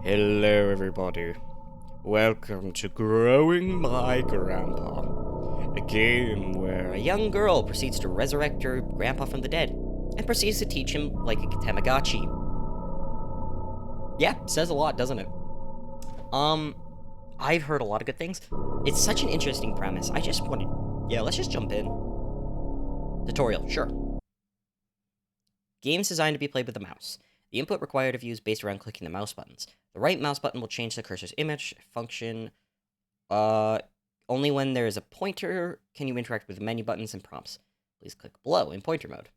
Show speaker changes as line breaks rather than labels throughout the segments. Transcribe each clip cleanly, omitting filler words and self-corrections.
Hello, everybody. Welcome to Growing My Grandpa, a game where a young girl proceeds to resurrect her grandpa from the dead and proceeds to teach him like a Tamagotchi. Yeah, says a lot, doesn't it? I've heard a lot of good things. It's such an interesting premise. I just wanted. Yeah, let's just jump in. Tutorial, sure. Games designed to be played with the mouse. The input required of you is based around clicking the mouse buttons. The right mouse button will change the cursor's image, function. Only when there is a pointer can you interact with menu buttons and prompts. Please click below in pointer mode.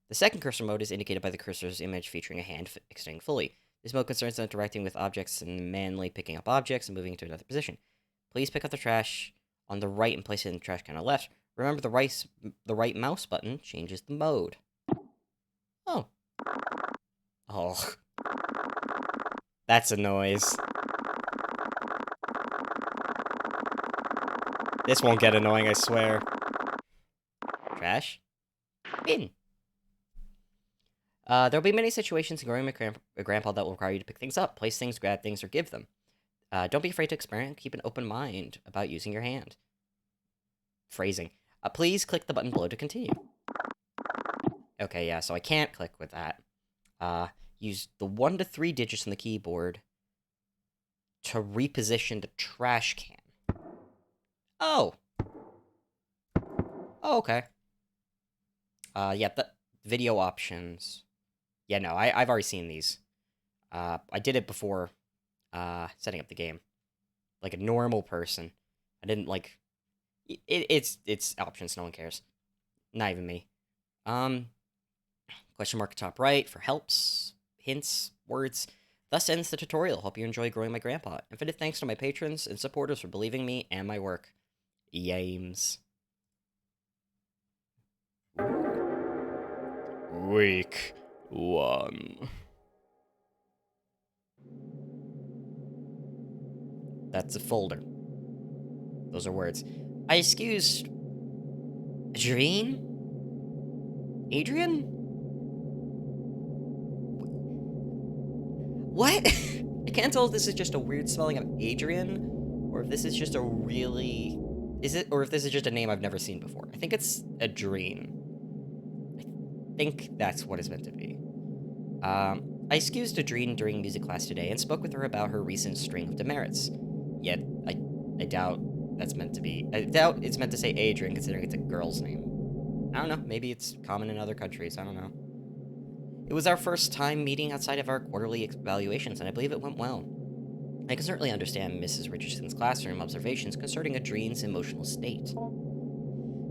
The second cursor mode is indicated by the cursor's image featuring a hand extending fully. This mode concerns interacting with objects and manually picking up objects and moving to another position. Please pick up the trash on the right and place it in the trash can on the left. Remember, the right mouse button changes the mode. Oh. Oh. That's a noise. This won't get annoying, I swear. Trash. Bin. There'll be many situations in growing a grandpa that will require you to pick things up, place things, grab things, or give them. Don't be afraid to experiment. Keep an open mind about using your hand. Phrasing. Please click the button below to continue. Okay, yeah, so I can't click with that. Use the 1 to 3 digits on the keyboard to reposition the trash can. Oh. Oh, okay. Yeah, the video options. Yeah, no, I've already seen these. I did it before, setting up the game. Like a normal person. I didn't, like... It's options, no one cares. Not even me. Question mark top right for helps, hints, words. Thus ends the tutorial. Hope you enjoy growing my grandpa. Infinite thanks to my patrons and supporters for believing in me and my work. Yames. Week 1. That's a folder. Those are words. I excused... Adrian? Adrian? What? I can't tell if this is just a weird spelling of Adrian, or if this is just a really... or if this is just a name I've never seen before. I think it's Adrian. I think that's what it's meant to be. I excused Adrian during music class today and spoke with her about her recent string of demerits. Yet, I doubt that's meant to be... I doubt it's meant to say Adrian, considering it's a girl's name. I don't know, maybe it's common in other countries, I don't know. It was our first time meeting outside of our quarterly evaluations, and I believe it went well. I can certainly understand Mrs. Richardson's classroom observations concerning Adrian's emotional state.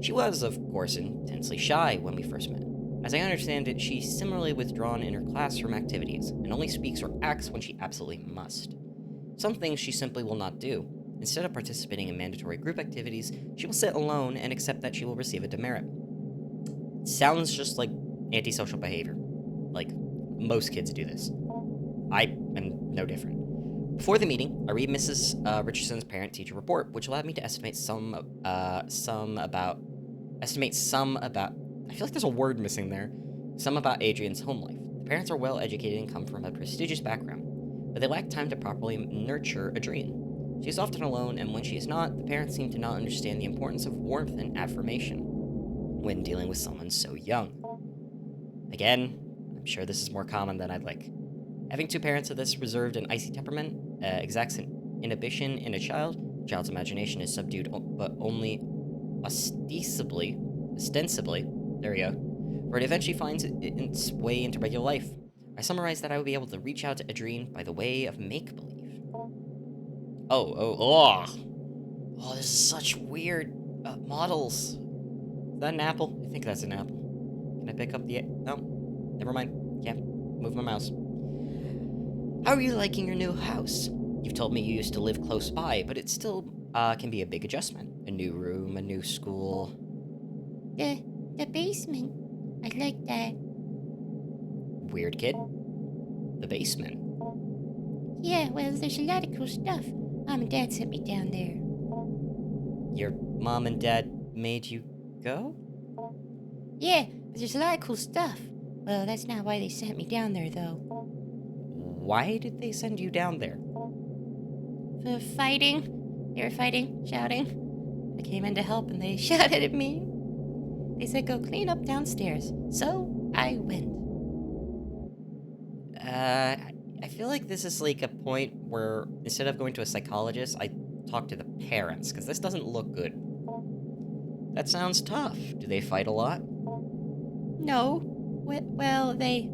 She was, of course, intensely shy when we first met. As I understand it, she's similarly withdrawn in her classroom activities, and only speaks or acts when she absolutely must. Some things she simply will not do. Instead of participating in mandatory group activities, she will sit alone and accept that she will receive a demerit. It sounds just like antisocial behavior. Like, most kids do this. I am no different. Before the meeting, I read Mrs. Richardson's parent-teacher report, which allowed me to estimate some about... I feel like there's a word missing there. Some about Adrian's home life. The parents are well-educated and come from a prestigious background, but they lack time to properly nurture Adrian. She is often alone, and when she is not, the parents seem to not understand the importance of warmth and affirmation when dealing with someone so young. Again, I'm sure this is more common than I'd like. Having 2 parents of this reserved and icy temperament exacts an inhibition in a child. The child's imagination is subdued, but only ostensibly, there we go, where it eventually finds its way into regular life. I summarized that I would be able to reach out to Adrian by the way of make-believe. Oh, this is such weird models. Is that an apple? I think that's an apple. Can I pick up the... No, never mind. Can't move my mouse. How are you liking your new house? You've told me you used to live close by, but it still can be a big adjustment. A new room, a new school.
The basement. I like that.
Weird kid. The basement.
Yeah, well, there's a lot of cool stuff. Mom and Dad sent me down there.
Your mom and dad made you go?
Yeah, but there's a lot of cool stuff. Well, that's not why they sent me down there, though.
Why did they send you down there?
For fighting. They were fighting, shouting. I came in to help and they shouted at me. They said go clean up downstairs. So I went.
I feel like this is like a point where instead of going to a psychologist, I talk to the parents, because this doesn't look good. That sounds tough. Do they fight a lot?
No. Well, they,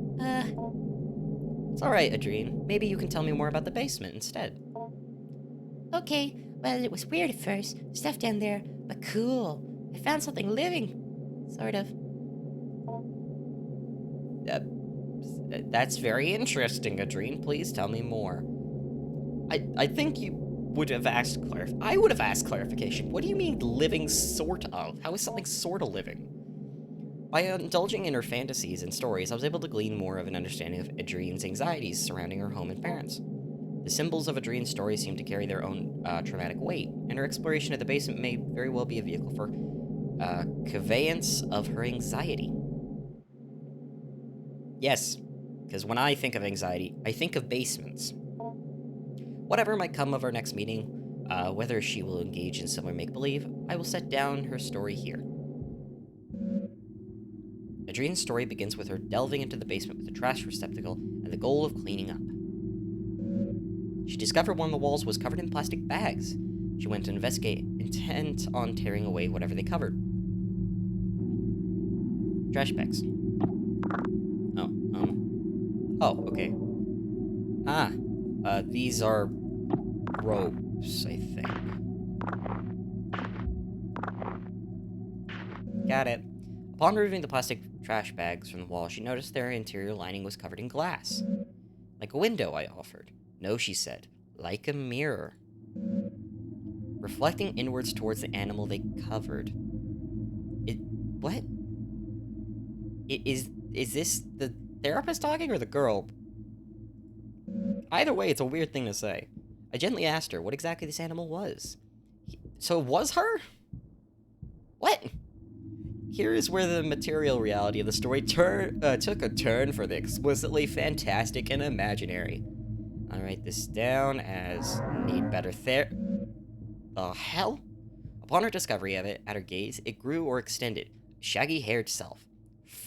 It's alright, Adrien. Maybe you can tell me more about the basement instead.
Okay. Well, it was weird at first. Stuff down there, but cool. I found something living. Sort of.
That's very interesting, Adrien. Please tell me more. I think you would have asked I would have asked clarification. What do you mean living sort of? How is something sort of living? By indulging in her fantasies and stories, I was able to glean more of an understanding of Adrien's anxieties surrounding her home and parents. The symbols of Adrien's story seem to carry their own traumatic weight, and her exploration of the basement may very well be a vehicle for conveyance of her anxiety. Yes, because when I think of anxiety, I think of basements. Whatever might come of our next meeting, whether she will engage in similar make-believe, I will set down her story here. Adrien's story begins with her delving into the basement with a trash receptacle and the goal of cleaning up. She discovered one of the walls was covered in plastic bags. She went to investigate, intent on tearing away whatever they covered. Trash bags. Oh, okay. These are ropes, I think. Got it. Upon removing the plastic trash bags from the wall, she noticed their interior lining was covered in glass. Like a window, I offered. No, she said. Like a mirror. Reflecting inwards towards the animal they covered. What? Is this the therapist talking or the girl? Either way, it's a weird thing to say. I gently asked her what exactly this animal was. So it was her? What? Here is where the material reality of the story took a turn for the explicitly fantastic and imaginary. I'll write this down as need better The hell? Upon her discovery of it, at her gaze, it grew or extended. Shaggy-haired self.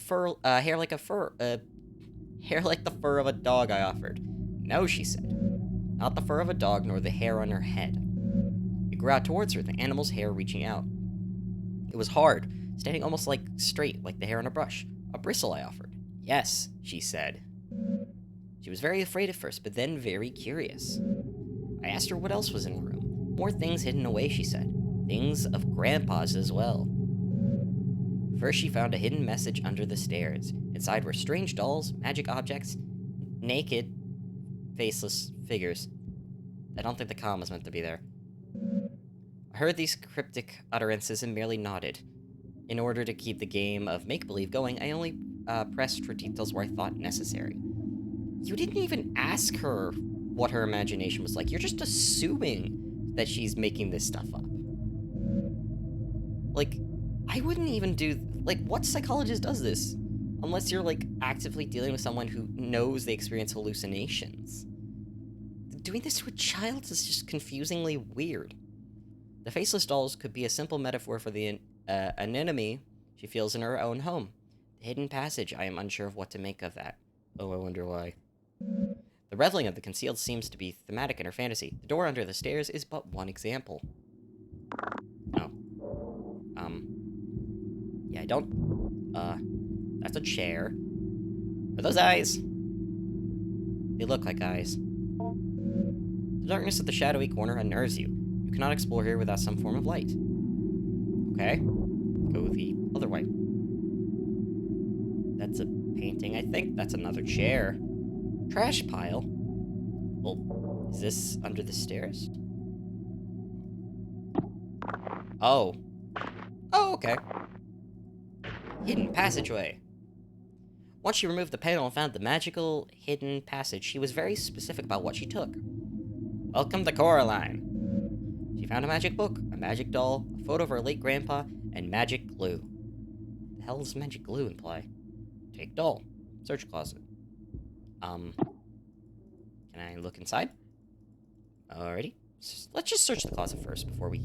Hair like the fur of a dog, I offered. No, she said. Not the fur of a dog, nor the hair on her head. It grew out towards her, the animal's hair reaching out. It was hard, standing almost straight, like the hair on a brush. A bristle, I offered. Yes, she said. She was very afraid at first, but then very curious. I asked her what else was in the room. More things hidden away, she said. Things of Grandpa's as well. First, she found a hidden message under the stairs. Inside were strange dolls, magic objects, naked, faceless figures. I don't think the comma was meant to be there. I heard these cryptic utterances and merely nodded. In order to keep the game of make-believe going, I only pressed for details where I thought necessary. You didn't even ask her what her imagination was like. You're just assuming that she's making this stuff up. Like, I wouldn't even do... what psychologist does this? Unless you're, actively dealing with someone who knows they experience hallucinations. Doing this to a child is just confusingly weird. The faceless dolls could be a simple metaphor for the anemone she feels in her own home. The hidden passage, I am unsure of what to make of that. Oh, I wonder why. The reveling of the concealed seems to be thematic in her fantasy. The door under the stairs is but one example. Oh. Yeah, I don't... That's a chair. Are those eyes? They look like eyes. The darkness of the shadowy corner unnerves you. You cannot explore here without some form of light. Okay. Go the other way. That's a painting, I think. That's another chair. Trash pile? Well, is this under the stairs? Oh. Oh, okay. Hidden passageway. Once she removed the panel and found the magical hidden passage, she was very specific about what she took. Welcome to Coraline. She found a magic book, a magic doll, a photo of her late grandpa, and magic glue. The hell does magic glue imply? Take doll. Search closet. Can I look inside? Alrighty. Let's just search the closet first before we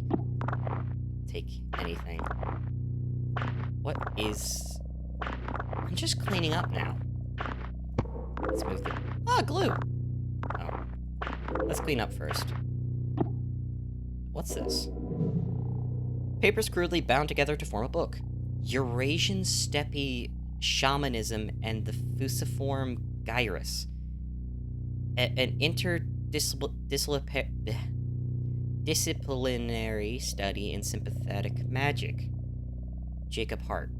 take anything. What is... I'm just cleaning up now. Let's move the... Ah, glue! Oh. Let's clean up first. What's this? Papers crudely bound together to form a book. Eurasian steppe shamanism and the fusiform gyrus. An interdisciplinary study in sympathetic magic. Jacob Hart.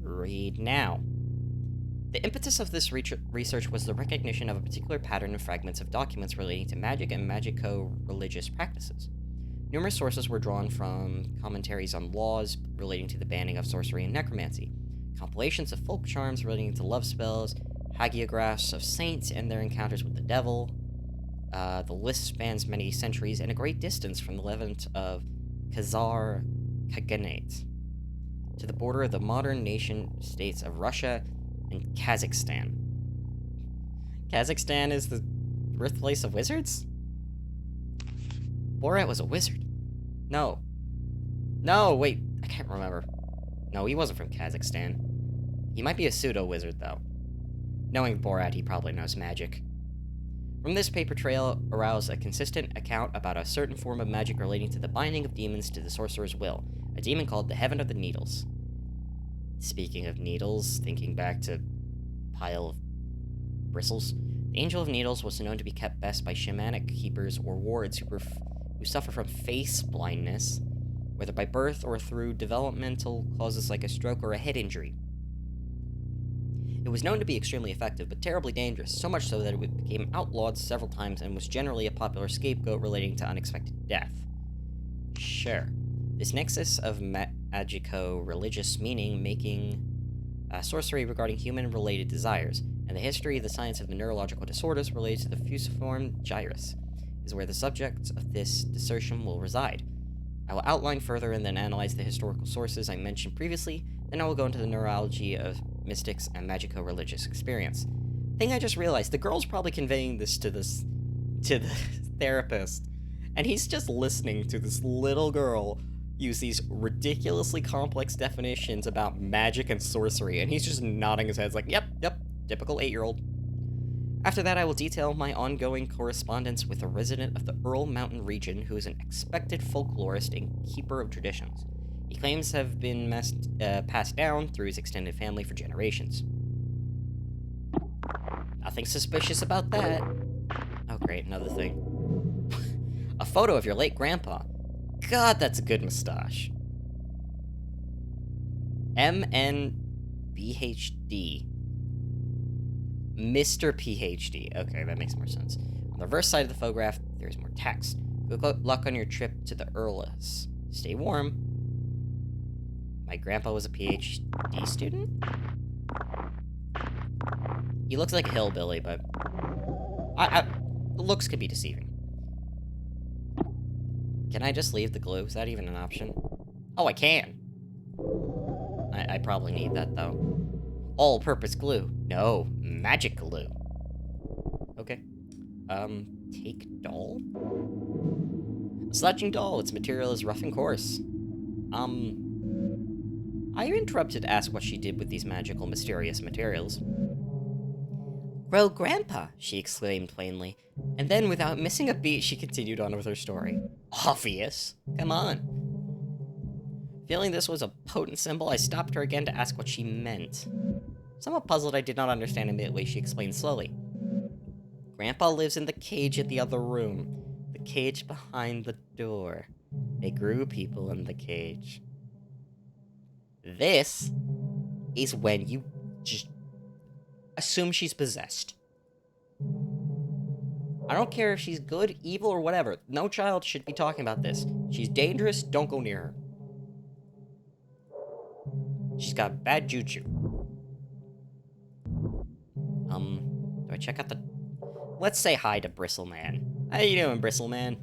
Read now. The impetus of this research was the recognition of a particular pattern in fragments of documents relating to magic and magico-religious practices. Numerous sources were drawn from commentaries on laws relating to the banning of sorcery and necromancy, compilations of folk charms relating to love spells, hagiographs of saints and their encounters with the devil. The list spans many centuries and a great distance from the Levant of Khazar Khaganate to the border of the modern nation-states of Russia and Kazakhstan. Kazakhstan is the birthplace of wizards? Borat was a wizard. No. No, wait, I can't remember. No, he wasn't from Kazakhstan. He might be a pseudo-wizard, though. Knowing Borat, he probably knows magic. From this paper trail arose a consistent account about a certain form of magic relating to the binding of demons to the sorcerer's will, a demon called the Heaven of the Needles. Speaking of needles, thinking back to pile of bristles, the Angel of Needles was known to be kept best by shamanic keepers or wards who suffer from face blindness, whether by birth or through developmental causes like a stroke or a head injury. It was known to be extremely effective, but terribly dangerous, so much so that it became outlawed several times and was generally a popular scapegoat relating to unexpected death. Sure. This nexus of magico-religious meaning making sorcery regarding human-related desires, and the history of the science of the neurological disorders related to the fusiform gyrus, is where the subject of this dissertation will reside. I will outline further and then analyze the historical sources I mentioned previously, then I will go into the neurology of mystics and magico-religious experience. Thing I just realized, the girl's probably conveying this to the therapist, and he's just listening to this little girl use these ridiculously complex definitions about magic and sorcery, and he's just nodding his head like, yep, typical 8-year-old. After that, I will detail my ongoing correspondence with a resident of the Earl Mountain region who is an expected folklorist and keeper of traditions. He claims to have been passed down through his extended family for generations. Nothing suspicious about that. Oh great, another thing. A photo of your late grandpa. God, that's a good mustache. MNBHD. Mr. PhD. Okay, that makes more sense. On the reverse side of the photograph, there's more text. Good luck on your trip to the Earls. Stay warm. My grandpa was a PhD student? He looks like a hillbilly, but... looks could be deceiving. Can I just leave the glue? Is that even an option? Oh, I can! I probably need that, though. All-purpose glue. No, magic glue. Okay. Take doll? A slouching doll. Its material is rough and coarse. I interrupted to ask what she did with these magical, mysterious materials. Grow Grandpa, she exclaimed plainly, and then, without missing a beat, she continued on with her story. Obvious. Come on. Feeling this was a potent symbol, I stopped her again to ask what she meant. Somewhat puzzled, I did not understand immediately. She explained slowly. Grandpa lives in the cage in the other room. The cage behind the door. They grew people in the cage. This is when you just assume she's possessed. I don't care if she's good, evil, or whatever. No child should be talking about this. She's dangerous, don't go near her. She's got bad juju. Do I check out the... Let's say hi to Bristleman. How you doing, Bristleman?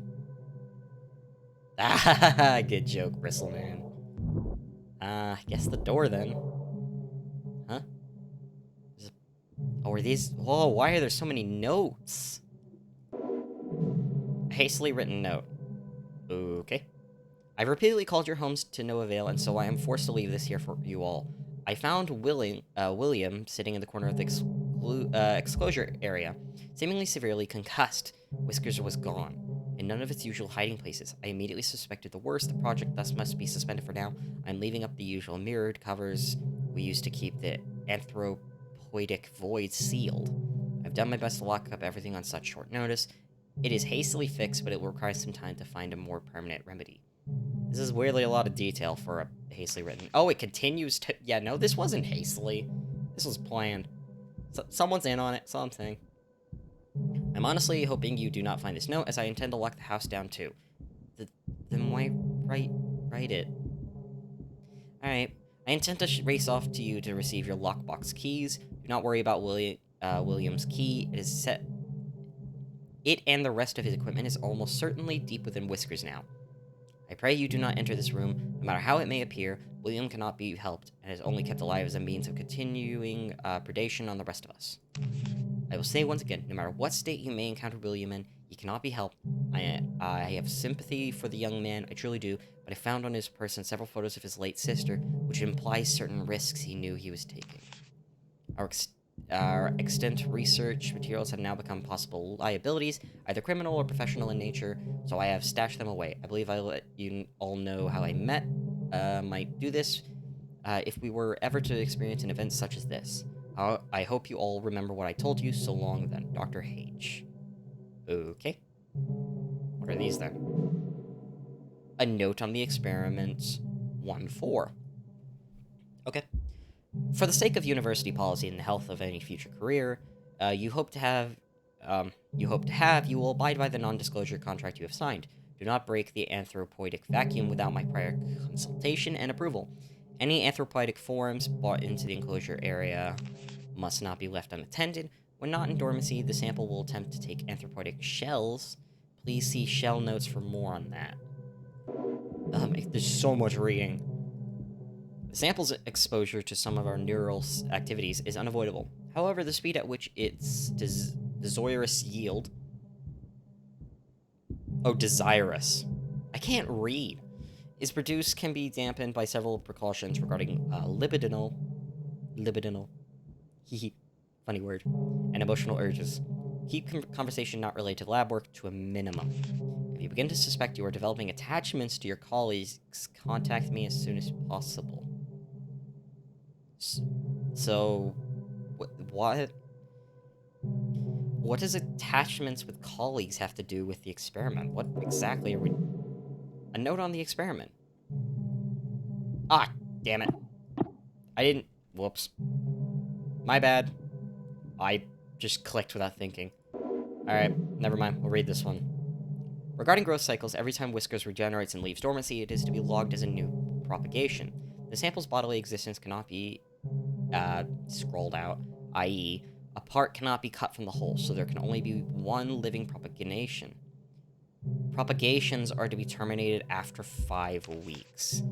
Ah, good joke, Bristleman. I guess the door then. Huh? Oh, are these... Oh, why are there so many notes? A hastily written note. Okay. I've repeatedly called your homes to no avail, and so I am forced to leave this here for you all. I found William sitting in the corner of the exclosure area, seemingly severely concussed. Whiskers was gone, in none of its usual hiding places. I immediately suspected the worst. The project thus must be suspended for now. I'm leaving up the usual mirrored covers we used to keep the anthropoidic void sealed. I've done my best to lock up everything on such short notice. It is hastily fixed, but it will require some time to find a more permanent remedy. This is weirdly a lot of detail for a hastily written... Oh, it continues to... Yeah, no, this wasn't hastily. This was planned. Someone's in on it, something. I'm honestly hoping you do not find this note, as I intend to lock the house down too. Then why write it? Alright. I intend to race off to you to receive your lockbox keys. Do not worry about William's key. It is set... It and the rest of his equipment is almost certainly deep within Whiskers now. I pray you do not enter this room. No matter how it may appear, William cannot be helped, and is only kept alive as a means of continuing predation on the rest of us. I will say once again, no matter what state you may encounter William in, he cannot be helped. I have sympathy for the young man, I truly do, but I found on his person several photos of his late sister, which implies certain risks he knew he was taking. Our extant research materials have now become possible liabilities, either criminal or professional in nature, so I have stashed them away. I believe I let you all know how I might do this, if we were ever to experience an event such as this. I hope you all remember what I told you. So long, then. Dr. H. Okay. What are these, then? A note on the experiment. 1-4. Okay. For the sake of university policy and the health of any future career, you will abide by the non-disclosure contract you have signed. Do not break the anthropoidic vacuum without my prior consultation and approval. Any anthropoidic forms brought into the enclosure area must not be left unattended. When not in dormancy, the sample will attempt to take anthropoidic shells. Please see shell notes for more on that. There's so much reading. The sample's exposure to some of our neural activities is unavoidable. However, the speed at which its desirous yield... Oh, desirous. I can't read. Is produced can be dampened by several precautions regarding libidinal, funny word, and emotional urges. Keep conversation not related to lab work to a minimum. If you begin to suspect you are developing attachments to your colleagues, contact me as soon as possible. So, what? What does attachments with colleagues have to do with the experiment? What exactly are we... A note on the experiment. Ah, damn it. I didn't... Whoops. My bad. I just clicked without thinking. Alright, never mind. We'll read this one. Regarding growth cycles, every time Whiskers regenerates and leaves dormancy, it is to be logged as a new propagation. The sample's bodily existence cannot be scrolled out, i.e., a part cannot be cut from the whole, so there can only be one living propagation. Propagations are to be terminated after 5 weeks.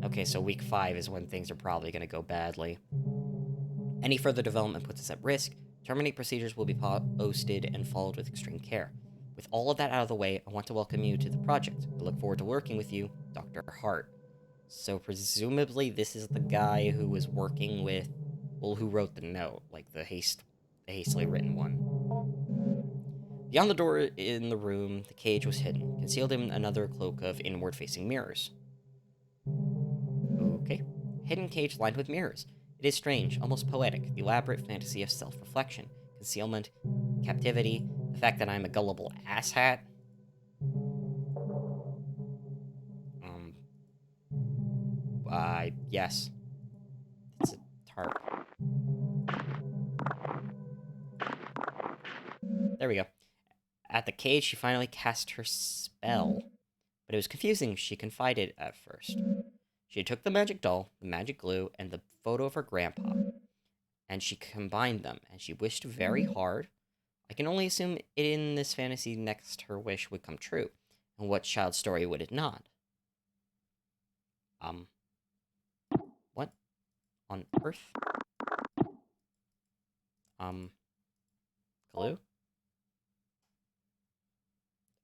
Okay, so week 5 is when things are probably going to go badly. Any further development puts us at risk. Terminate procedures will be posted and followed with extreme care. With all of that out of the way, I want to welcome you to the project. I look forward to working with you, Dr. Hart. So presumably this is the guy who was working with... Well, who wrote the note, like the hastily written one. Beyond the door in the room, the cage was hidden, concealed in another cloak of inward-facing mirrors. Okay. Hidden cage lined with mirrors. It is strange, almost poetic, the elaborate fantasy of self-reflection, concealment, captivity, the fact that I'm a gullible asshat. Yes. It's a tarp. There we go. At the cage, she finally cast her spell. But it was confusing, she confided at first. She took the magic doll, the magic glue, and the photo of her grandpa, and she combined them, and she wished very hard. I can only assume in this fantasy next her wish would come true. And what child's story would it not? What on earth? Glue?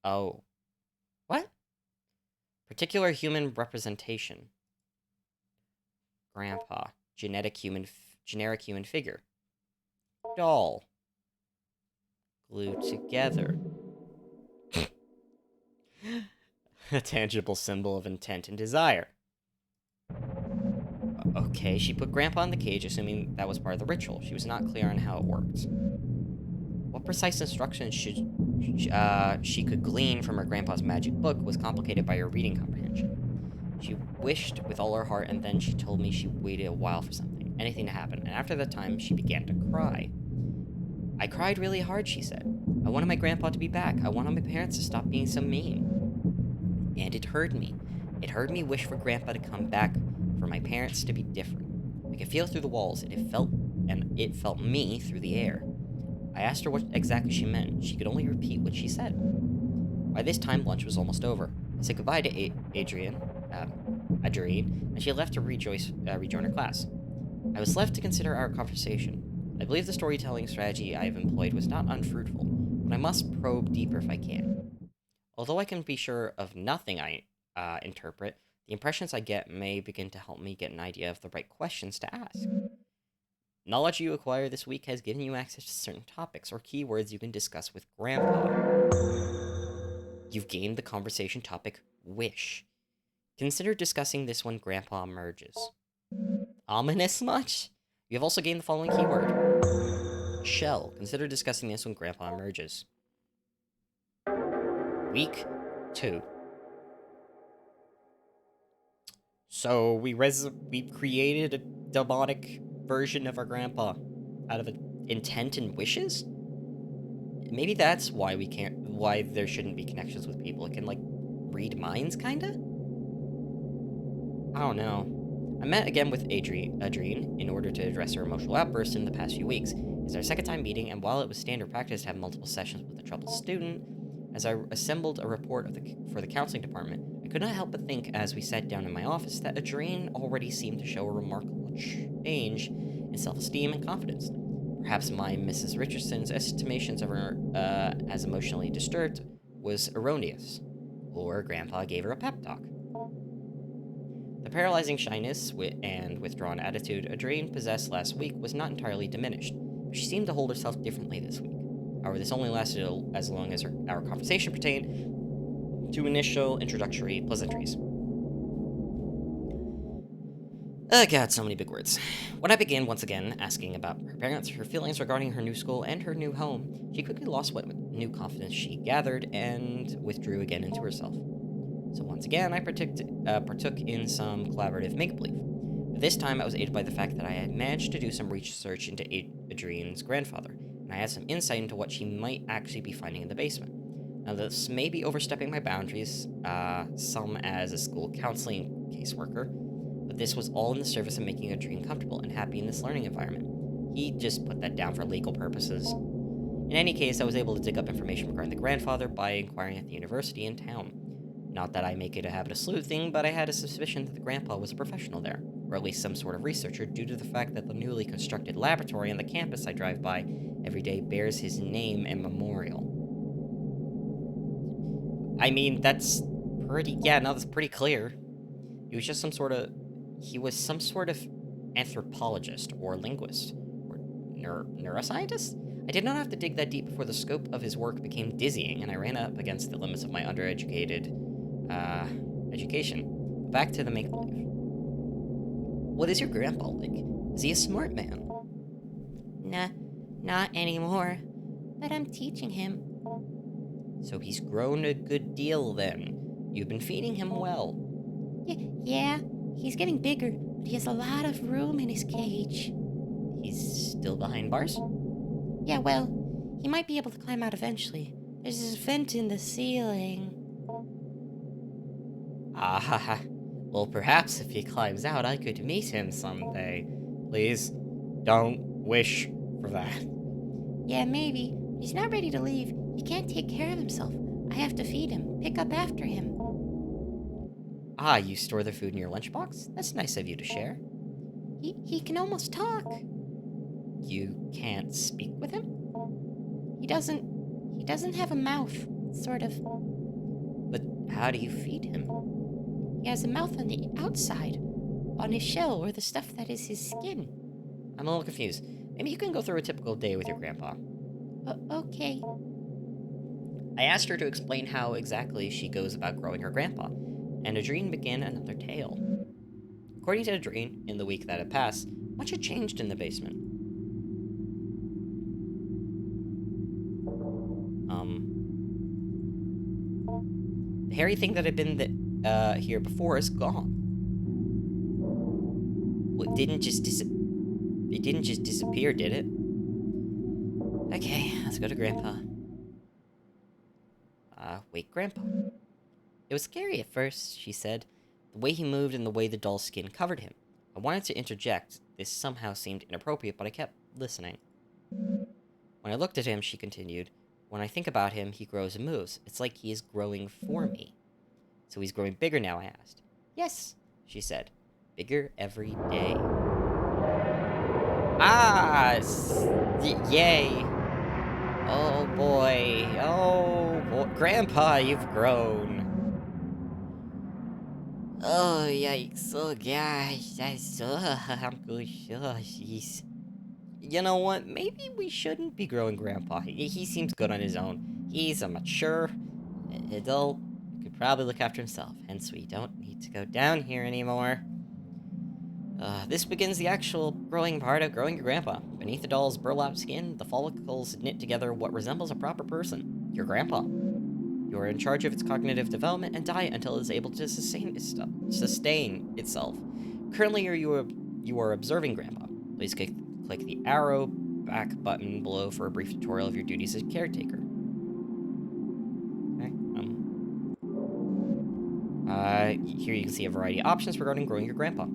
Oh. What? Particular human representation. Grandpa. Generic human figure. Doll. Glued together. A tangible symbol of intent and desire. Okay, she put Grandpa in the cage, assuming that was part of the ritual. She was not clear on how it worked. What precise instructions she could glean from her grandpa's magic book was complicated by her reading comprehension. She wished with all her heart, and then she told me she waited a while for something, anything to happen, and after that time, she began to cry. I cried really hard, she said. I wanted my grandpa to be back. I wanted my parents to stop being so mean. And it hurt me. It hurt me wish for Grandpa to come back, for my parents to be different. I could feel through the walls, and it felt me through the air. I asked her what exactly she meant. She could only repeat what she said. By this time, lunch was almost over. I said goodbye to Adrienne, and she left to rejoin her class. I was left to consider our conversation. I believe the storytelling strategy I have employed was not unfruitful, but I must probe deeper if I can. Although I can be sure of nothing I interpret, the impressions I get may begin to help me get an idea of the right questions to ask. Knowledge you acquire this week has given you access to certain topics or keywords you can discuss with Grandpa. You've gained the conversation topic, wish. Consider discussing this when Grandpa emerges. Ominous much? You have also gained the following keyword. Shell. Consider discussing this when Grandpa emerges. Week 2. So we created a demonic version of our grandpa out of intent and wishes? Maybe that's why there shouldn't be connections with people. It can, like, read minds, kinda? I don't know. I met again with Adrienne in order to address her emotional outburst in the past few weeks. It's our second time meeting, and while it was standard practice to have multiple sessions with a troubled student, as I assembled a report for the counseling department, I could not help but think as we sat down in my office that Adrienne already seemed to show a remarkable change in self-esteem and confidence. Perhaps my Mrs. Richardson's estimations of her as emotionally disturbed was erroneous, or Grandpa gave her a pep talk. The paralyzing shyness and withdrawn attitude Adrienne possessed last week was not entirely diminished, but she seemed to hold herself differently this week. However, this only lasted as long as our conversation pertained to initial introductory pleasantries. Oh god, so many big words. When I began once again asking about her parents, her feelings regarding her new school, and her new home, she quickly lost what new confidence she gathered and withdrew again into herself. So once again, I partook in some collaborative make-believe. But this time, I was aided by the fact that I had managed to do some research into Adrienne's grandfather, and I had some insight into what she might actually be finding in the basement. Now, this may be overstepping my boundaries, some as a school counseling caseworker, but this was all in the service of making Adrienne comfortable and happy in this learning environment. He just put that down for legal purposes. In any case, I was able to dig up information regarding the grandfather by inquiring at the university in town. Not that I make it a habit of sleuthing, but I had a suspicion that the grandpa was a professional there, or at least some sort of researcher, due to the fact that the newly constructed laboratory on the campus I drive by every day bears his name and memorial. I mean, that's pretty clear. He was some sort of anthropologist, or linguist, or neuroscientist? I did not have to dig that deep before the scope of his work became dizzying, and I ran up against the limits of my undereducated education. Back to the make-believe. What is your grandpa like? Is he a smart man?
Nah, not anymore. But I'm teaching him.
So he's grown a good deal then. You've been feeding him well.
Yeah, he's getting bigger, but he has a lot of room in his cage.
He's still behind bars?
Yeah, well, he might be able to climb out eventually. There's this vent in the ceiling.
Ah, well, perhaps if he climbs out, I could meet him someday. Please, don't wish for that.
Yeah, maybe. He's not ready to leave. He can't take care of himself. I have to feed him, pick up after him.
Ah, you store the food in your lunchbox? That's nice of you to share.
He can almost talk.
You can't speak with him?
He doesn't have a mouth, sort of.
But how do you feed him?
He has a mouth on the outside, on his shell, or the stuff that is his skin.
I'm a little confused. Maybe you can go through a typical day with your grandpa.
Okay.
I asked her to explain how exactly she goes about growing her grandpa, and Adrien began another tale. According to Adrien, in the week that had passed, much had changed in the basement. The hairy thing that had been here before is gone. Well, it didn't just disappear, did it? Okay, let's go to Grandpa. Wait, Grandpa. It was scary at first, she said, the way he moved and the way the doll's skin covered him. I wanted to interject. This somehow seemed inappropriate, but I kept listening. When I looked at him, she continued, when I think about him, he grows and moves. It's like he is growing for me. So he's growing bigger now, I asked. Yes, she said. Bigger every day. Ah! Yay! Oh boy. Oh boy. Grandpa, you've grown. Oh, yikes. Oh, gosh. I'm good. Oh, jeez. You know what? Maybe we shouldn't be growing Grandpa. He seems good on his own. He's a mature adult who could probably look after himself. Hence, we don't need to go down here anymore. This begins the actual growing part of growing your grandpa. Beneath the doll's burlap skin, the follicles knit together what resembles a proper person. Your grandpa. You are in charge of its cognitive development and diet until it is able to sustain itself. Currently, you are observing Grandpa. Please click the arrow back button below for a brief tutorial of your duties as caretaker. Okay. Here you can see a variety of options regarding growing your grandpa.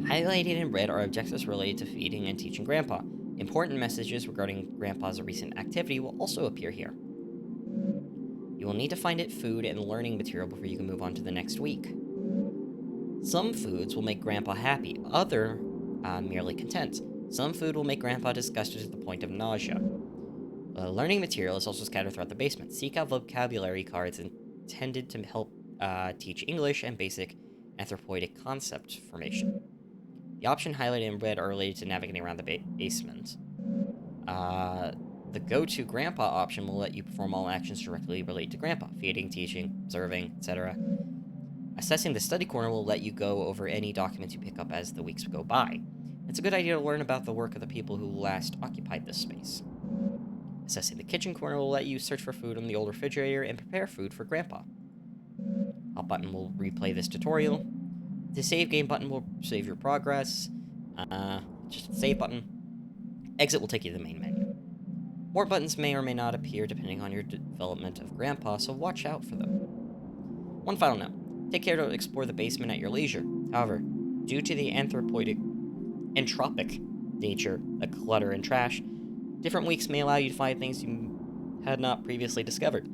Highlighted in red are objectives related to feeding and teaching Grandpa. Important messages regarding Grandpa's recent activity will also appear here. You will need to find it food and learning material before you can move on to the next week. Some foods will make Grandpa happy, other merely content. Some food will make Grandpa disgusted to the point of nausea. Learning material is also scattered throughout the basement. Seek out vocabulary cards intended to help teach English and basic anthropoidic concept formation. The option highlighted in red are related to navigating around the basement. The go-to Grandpa option will let you perform all actions directly related to Grandpa, feeding, teaching, observing, etc. Assessing the study corner will let you go over any documents you pick up as the weeks go by. It's a good idea to learn about the work of the people who last occupied this space. Assessing the kitchen corner will let you search for food in the old refrigerator and prepare food for Grandpa. Up button will replay this tutorial. The save game button will save your progress. Just save button. Exit will take you to the main menu. More buttons may or may not appear depending on your development of Grandpa, so watch out for them. One final note. Take care to explore the basement at your leisure. However, due to the entropic nature of clutter and trash, different weeks may allow you to find things you had not previously discovered.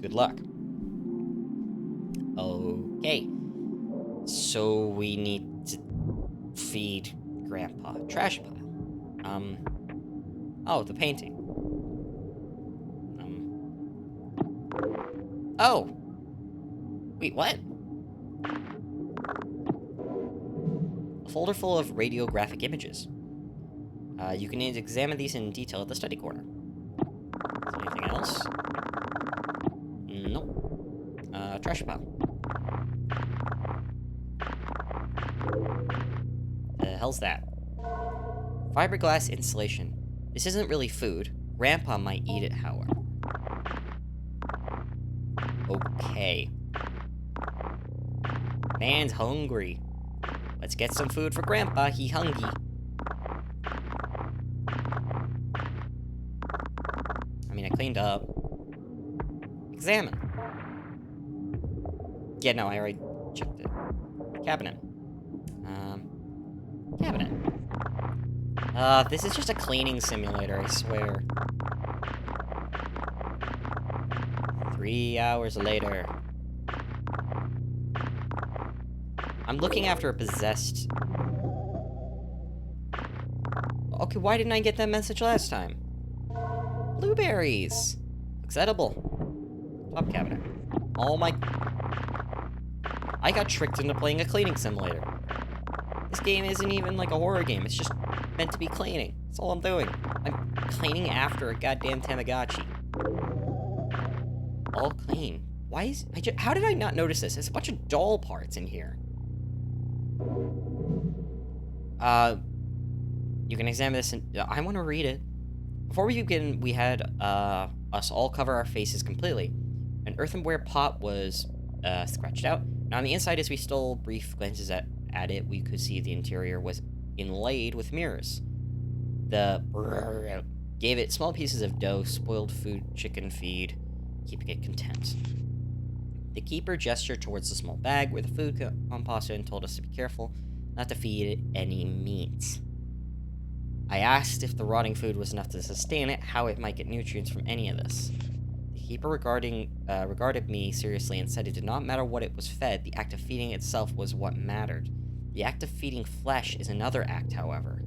Good luck. Okay. So we need to feed Grandpa. Trash pile. Oh, the painting. Oh! Wait, what? A folder full of radiographic images. You can examine these in detail at the study corner. Anything else? Nope. Trash pile. The hell's that? Fiberglass insulation. This isn't really food. Grandpa might eat it, however. Okay. Man's hungry. Let's get some food for Grandpa. He hungry. I mean, I cleaned up. Examine. Yeah, no, I already checked it. Cabinet. Cabinet. This is just a cleaning simulator, I swear. 3 hours later. I'm looking after a possessed Okay, why didn't I get that message last time? Blueberries. Looks edible. Top cabinet. Oh my... I got tricked into playing a cleaning simulator. This game isn't even like a horror game. It's just meant to be cleaning. That's all I'm doing. I'm cleaning after a goddamn Tamagotchi. All clean. Why is... how did I not notice this? There's a bunch of doll parts in here. You can examine this and... I want to read it. Before we begin, we had us all cover our faces completely. An earthenware pot was scratched out. Now on the inside, as we stole brief glances at it, we could see the interior was inlaid with mirrors. The gave it small pieces of dough, spoiled food, chicken feed, keeping it content. The keeper gestured towards the small bag where the food composted and told us to be careful not to feed it any meat. I asked if the rotting food was enough to sustain it, how it might get nutrients from any of this. The keeper regarded me seriously and said it did not matter what it was fed, the act of feeding itself was what mattered. The act of feeding flesh is another act, however.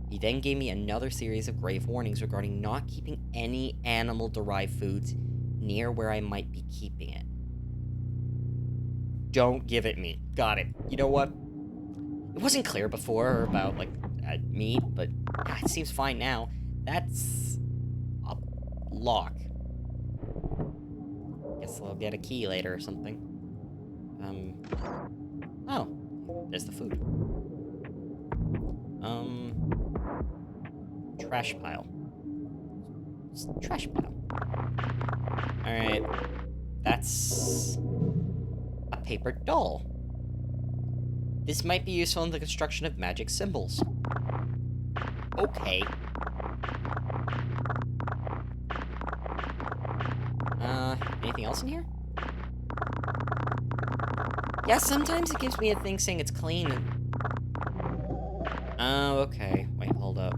He then gave me another series of grave warnings regarding not keeping any animal-derived foods near where I might be keeping it. Don't give it me. Got it. You know what? It wasn't clear before about, like, meat, but it seems fine now. That's a lock. Guess I'll get a key later or something. Oh, there's the food. Trash pile. Trash pile. Alright. That's a paper doll. This might be useful in the construction of magic symbols. Okay. Anything else in here? Yeah, sometimes it gives me a thing saying it's clean. Oh, okay. Wait, hold up.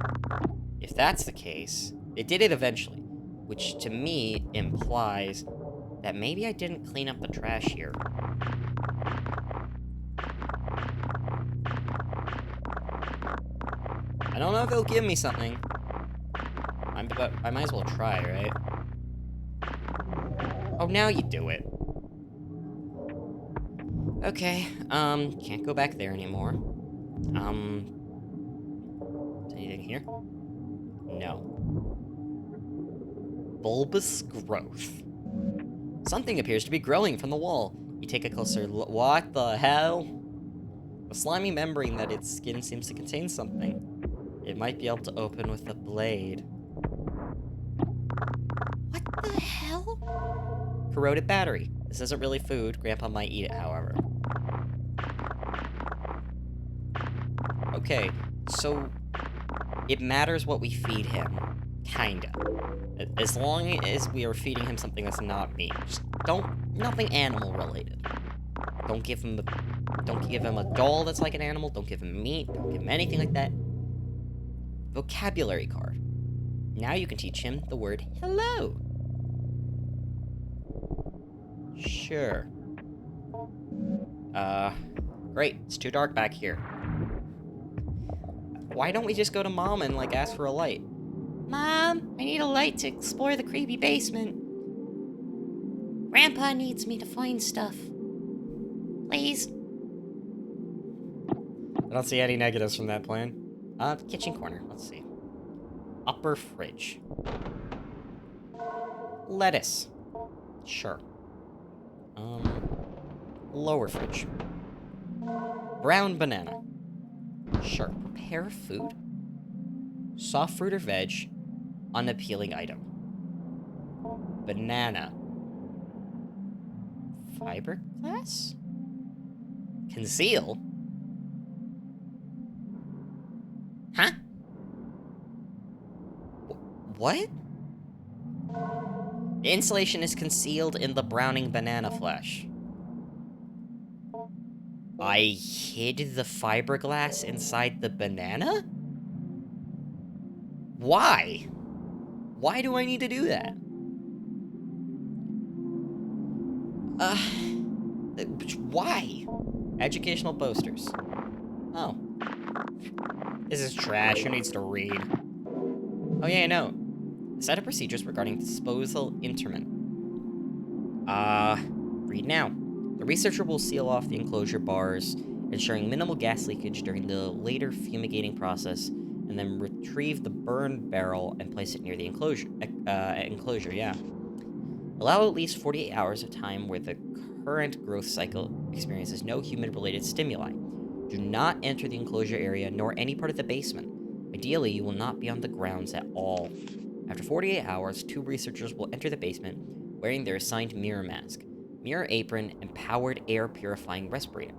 If that's the case, it did it eventually, which to me implies that maybe I didn't clean up the trash here. I don't know if it'll give me something. But I might as well try, right? Oh, now you do it. Okay, can't go back there anymore. Is anything here? No. Bulbous growth. Something appears to be growing from the wall. You take a closer look. What the hell? The slimy membrane that its skin seems to contain something. It might be able to open with a blade.
What the hell?
Corroded battery. This isn't really food. Grandpa might eat it, however. Okay, so it matters what we feed him. Kinda. As long as we are feeding him something that's not meat. Just nothing animal related. Don't give him a doll that's like an animal. Don't give him meat. Don't give him anything like that. Vocabulary card. Now you can teach him the word hello. Sure. Great. It's too dark back here. Why don't we just go to Mom and, like, ask for a light?
Mom, I need a light to explore the creepy basement. Grandpa needs me to find stuff. Please.
I don't see any negatives from that plan. Kitchen corner. Let's see. Upper fridge. Lettuce. Sure. Lower fridge. Brown banana. Sure. Prepare food. Soft fruit or veg. Unappealing item. Banana. Fiberglass? Conceal? Huh? What? The insulation is concealed in the browning banana flesh. I hid the fiberglass inside the banana? Why? Why do I need to do that? Why? Educational posters. Oh. This is trash. Who needs to read? Oh yeah, I know. A set of procedures regarding disposal interment. Read now. The researcher will seal off the enclosure bars, ensuring minimal gas leakage during the later fumigating process, and then retrieve the burn barrel and place it near the enclosure, yeah. Allow at least 48 hours of time where the current growth cycle experiences no human-related stimuli. Do not enter the enclosure area nor any part of the basement. Ideally, you will not be on the grounds at all. After 48 hours, 2 researchers will enter the basement wearing their assigned mirror mask, mirror apron, and powered air purifying respirator.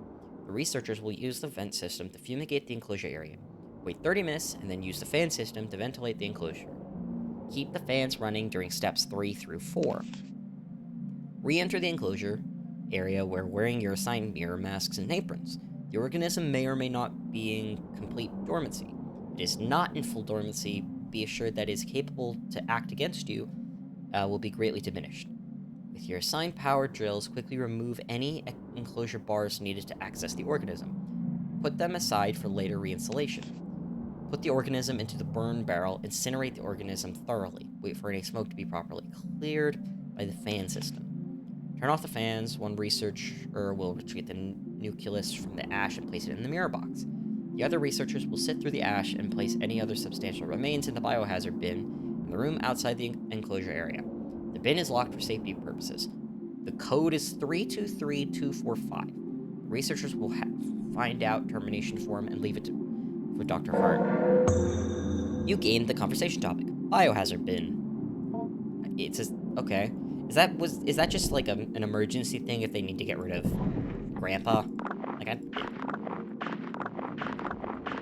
The researchers will use the vent system to fumigate the enclosure area. Wait 30 minutes and then use the fan system to ventilate the enclosure. Keep the fans running during steps 3 through 4. Re-enter the enclosure area where wearing your assigned mirror masks and aprons. The organism may or may not be in complete dormancy. If it is not in full dormancy, be assured that it is capable to act against you will be greatly diminished. With your assigned power drills, quickly remove any enclosure bars needed to access the organism. Put them aside for later reinstallation. Put the organism into the burn barrel, incinerate the organism thoroughly. Wait for any smoke to be properly cleared by the fan system. Turn off the fans. One researcher will retrieve the nucleus from the ash and place it in the mirror box. The other researchers will sift through the ash and place any other substantial remains in the biohazard bin in the room outside the enclosure area. The bin is locked for safety purposes. The code is 323245. The researchers will find out termination form and leave it for Dr. Hart. You gained the conversation topic. Biohazard bin. It says, okay. Is that just like an emergency thing if they need to get rid of Grandpa? Like,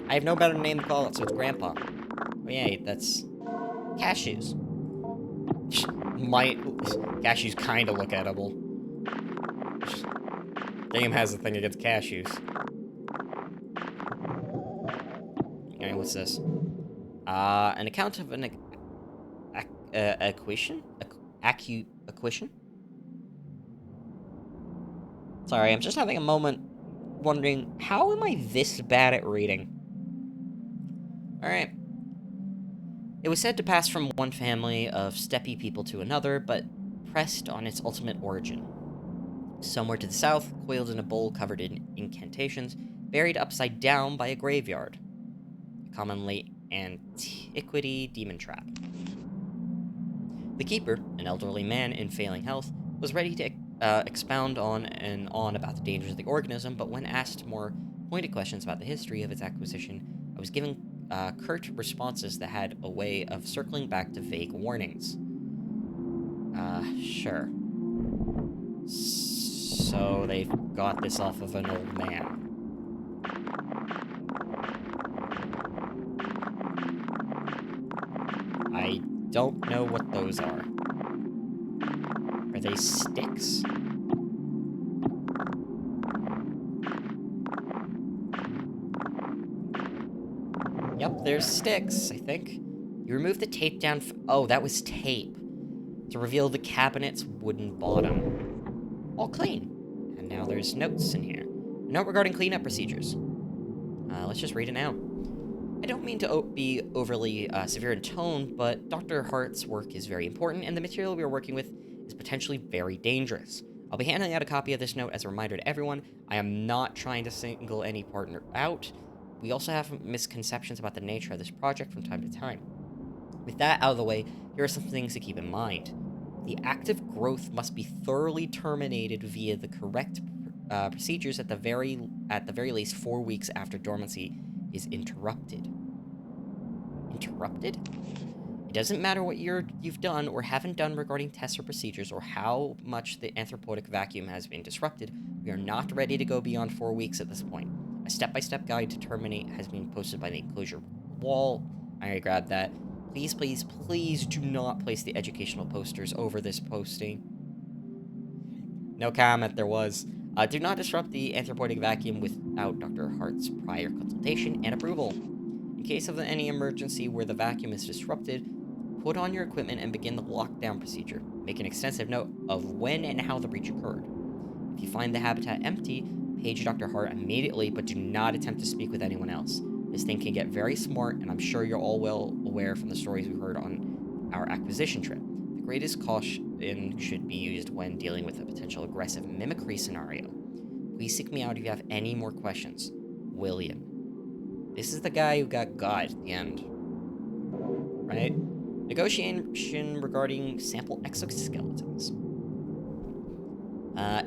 I have no better name to call it, so it's Grandpa. Oh yeah, that's cashews. Cashews kind of look edible. Game has a thing against cashews. Alright, what's this? An account of an equation? Equation? Sorry, I'm just having a moment wondering, how am I this bad at reading? Alright. It was said to pass from one family of steppe people to another, but pressed on its ultimate origin. Somewhere to the south, coiled in a bowl covered in incantations, buried upside down by a graveyard. A commonly antiquity demon trap. The keeper, an elderly man in failing health, was ready to expound on and on about the dangers of the organism, but when asked more pointed questions about the history of its acquisition, I was given curt responses that had a way of circling back to vague warnings. Sure. So they've got this off of an old man. I don't know what those are. Are they sticks? Yep, there's sticks, I think. You removed the tape down oh, that was tape. To reveal the cabinet's wooden bottom. All clean. And now there's notes in here. A note regarding cleanup procedures. Let's just read it now. I don't mean to be overly severe in tone, but Dr. Hart's work is very important, and the material we are working with is potentially very dangerous. I'll be handing out a copy of this note as a reminder to everyone. I am not trying to single any partner out. We also have misconceptions about the nature of this project from time to time. With that out of the way, here are some things to keep in mind. The active growth must be thoroughly terminated via the correct procedures at the very least 4 weeks after dormancy is interrupted. Interrupted? It doesn't matter what you've done or haven't done regarding tests or procedures or how much the anthropotic vacuum has been disrupted. We are not ready to go beyond 4 weeks at this point. A step-by-step guide to terminate has been posted by the enclosure wall. I already grabbed that. Please, please, please do not place the educational posters over this posting. No comment, there was. Do not disrupt the anthropotic vacuum without Dr. Hart's prior consultation and approval. In case of any emergency where the vacuum is disrupted, put on your equipment and begin the lockdown procedure. Make an extensive note of when and how the breach occurred. If you find the habitat empty, page Dr. Hart immediately, but do not attempt to speak with anyone else. This thing can get very smart, and I'm sure you're all well aware from the stories we heard on our acquisition trip. The greatest caution should be used when dealing with a potential aggressive mimicry scenario. Please seek me out if you have any more questions. William. This is the guy who got at the end. Right? Negotiation regarding sample exoskeletons.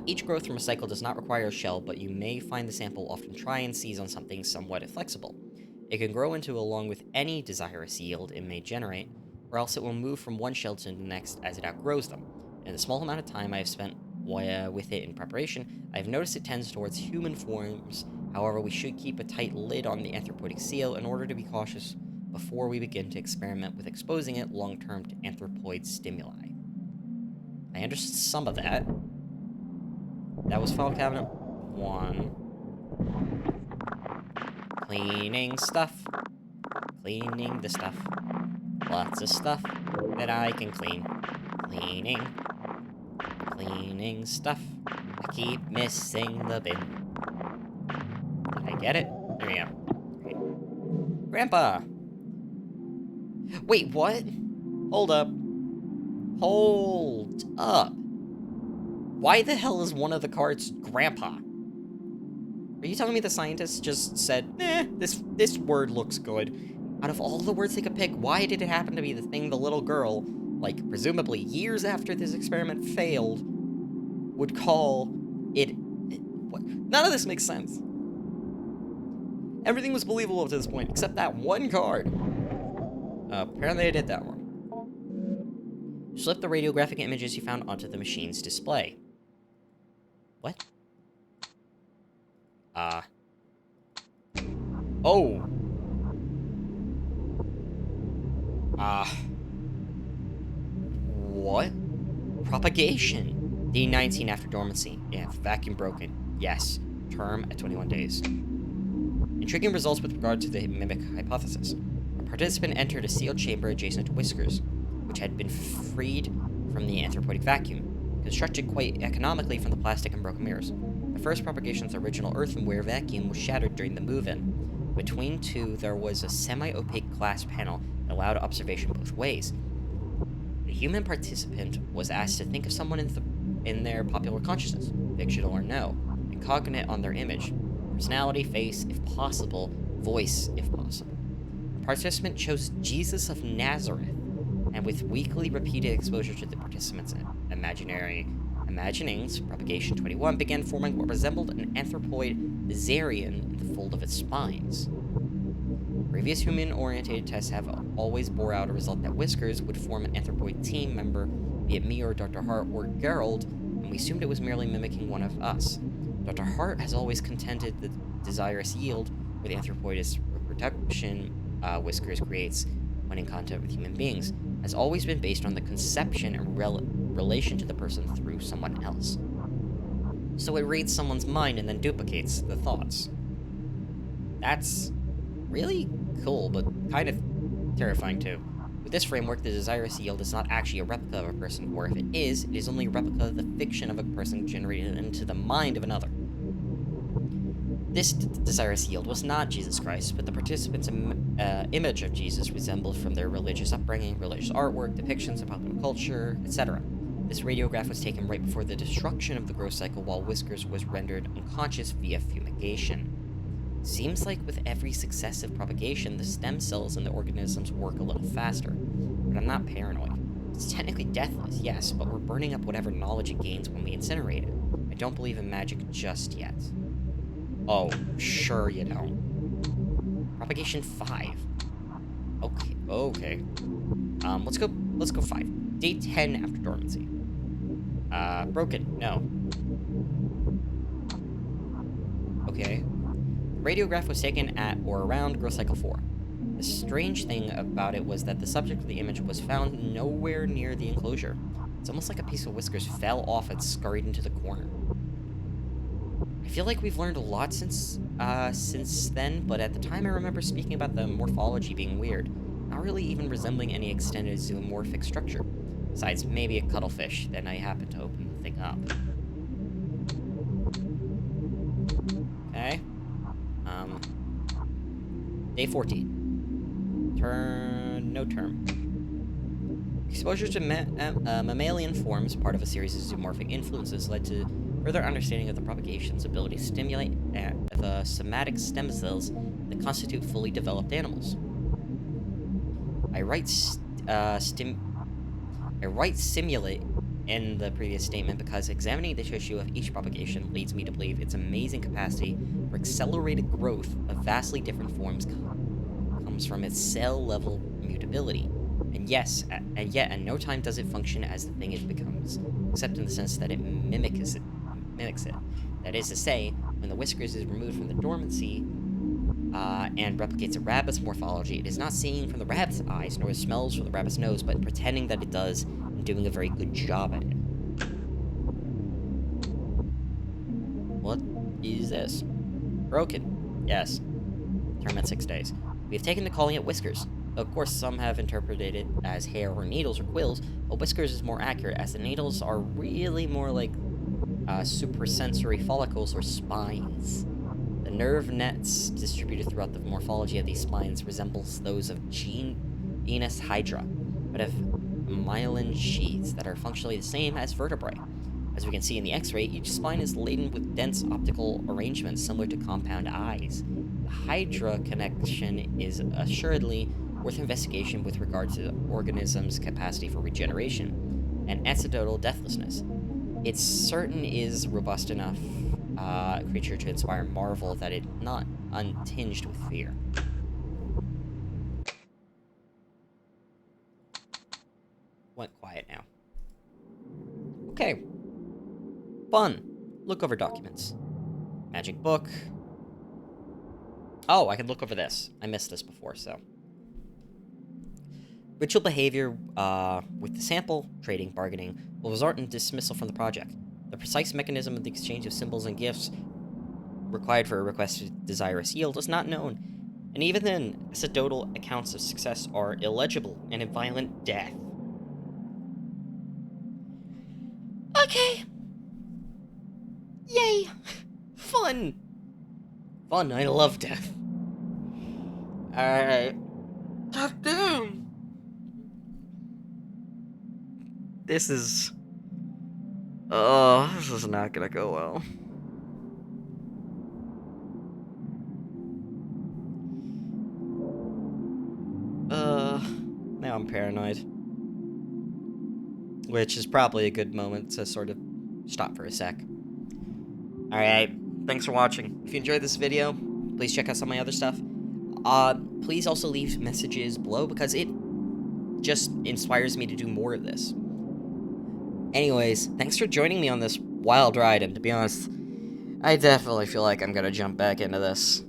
Each growth from a cycle does not require a shell, but you may find the sample often try and seize on something somewhat flexible. It can grow into along with any desirous yield it may generate, or else it will move from one shell to the next as it outgrows them. In the small amount of time I have spent with it in preparation, I have noticed it tends towards human forms. However, we should keep a tight lid on the anthropoidic seal in order to be cautious before we begin to experiment with exposing it long-term to anthropoid stimuli. I understood some of that. That was file cabinet 1. Cleaning stuff. Cleaning the stuff. Lots of stuff that I can clean. Cleaning. Cleaning stuff. I keep missing the bin. Did I get it? There we go. Great. Grandpa! Wait, what? Hold up. Hold up. Why the hell is one of the cards Grandpa? Are you telling me the scientists just said, this word looks good? Out of all the words they could pick, why did it happen to be the thing the little girl, like, presumably years after this experiment failed, would call it... What? None of this makes sense. Everything was believable up to this point, except that one card. Apparently I did that one. Slip the radiographic images you found onto the machine's display. What? Oh. What? Propagation. Day 19 after dormancy. Yeah, vacuum broken. Yes. Term at 21 days. Intriguing results with regard to the mimic hypothesis. A participant entered a sealed chamber adjacent to Whiskers, which had been freed from the anthropoidic vacuum, constructed quite economically from the plastic and broken mirrors. The first propagation's original earthenware vacuum was shattered during the move-in. Between two, there was a semi-opaque glass panel that allowed observation both ways. The human participant was asked to think of someone in their popular consciousness, fictional or no, and cognate on their image. Personality, face, if possible, voice, if possible. The participant chose Jesus of Nazareth, and with weekly repeated exposure to the participant's imaginings, propagation 21 began forming what resembled an anthropoid Zarian in the fold of its spines. Previous human-oriented tests have always bore out a result that Whiskers would form an anthropoid team member, be it me or Dr. Hart or Gerald, and we assumed it was merely mimicking one of us. Dr. Hart has always contended the desirous yield, where the anthropoid's reproduction Whiskers creates when in contact with human beings, has always been based on the conception and relation to the person through someone else. So it reads someone's mind and then duplicates the thoughts. That's really cool, but kind of terrifying too. With this framework, the desirous yield is not actually a replica of a person, or if it is only a replica of the fiction of a person generated into the mind of another. This desirous yield was not Jesus Christ, but the participants' image of Jesus resembled from their religious upbringing, religious artwork, depictions of popular culture, etc. This radiograph was taken right before the destruction of the growth cycle while Whiskers was rendered unconscious via fumigation. Seems like with every successive propagation, the stem cells in the organisms work a little faster, but I'm not paranoid. It's technically deathless, yes, but we're burning up whatever knowledge it gains when we incinerate it. I don't believe in magic just yet. Oh, sure you don't. Propagation 5. Okay. Let's go 5. Day 10 after dormancy. Broken, no. Okay. Radiograph was taken at or around growth cycle 4. The strange thing about it was that the subject of the image was found nowhere near the enclosure. It's almost like a piece of Whiskers fell off and scurried into the corner. I feel like we've learned a lot since then, but at the time I remember speaking about the morphology being weird, not really even resembling any extended zoomorphic structure. Besides, maybe a cuttlefish, then I happened to open the thing up. Okay. Day 14. No term. Exposure to mammalian forms, part of a series of zoomorphic influences, led to further understanding of the propagation's ability to stimulate the somatic stem cells that constitute fully developed animals. I write simulate in the previous statement because examining the tissue of each propagation leads me to believe its amazing capacity for accelerated growth of vastly different forms comes from its cell-level mutability. And yes, and yet at no time does it function as the thing it becomes, except in the sense that it mimics it. That is to say, when the whiskers is removed from the dormancy and replicates a rabbit's morphology, it is not seeing from the rabbit's eyes nor smells from the rabbit's nose, but pretending that it does and doing a very good job at it. What is this? Broken. Yes. Term at 6 days. We have taken to calling it whiskers. Of course, some have interpreted it as hair or needles or quills, but whiskers is more accurate, as the needles are really more like suprasensory follicles or spines. The nerve nets distributed throughout the morphology of these spines resembles those of genus Hydra, but have myelin sheaths that are functionally the same as vertebrae. As we can see in the X-ray, each spine is laden with dense optical arrangements similar to compound eyes. The Hydra connection is assuredly worth investigation with regard to the organism's capacity for regeneration and anecdotal deathlessness. It certain is robust enough creature to inspire marvel that it not untinged with fear. Went quiet now. Okay. Fun. Look over documents. Magic book. Oh, I can look over this. I missed this before, so. Ritual behavior with the sample, trading, bargaining, will result in dismissal from the project. The precise mechanism of the exchange of symbols and gifts required for a requested desirous yield is not known, and even then, anecdotal accounts of success are illegible and in violent death.
Okay. Yay.
Fun! Fun, I love death. Alright. God damn! This is not gonna go well. Now I'm paranoid. Which is probably a good moment to sort of stop for a sec. Alright, thanks for watching. If you enjoyed this video, please check out some of my other stuff. Please also leave messages below because it just inspires me to do more of this. Anyways, thanks for joining me on this wild ride, and to be honest, I definitely feel like I'm gonna jump back into this.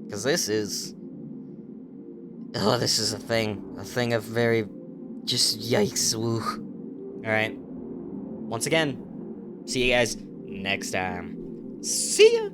Because this is... Oh, this is a thing. A thing of very... Just yikes, woo. Alright. Once again, see you guys next time. See ya!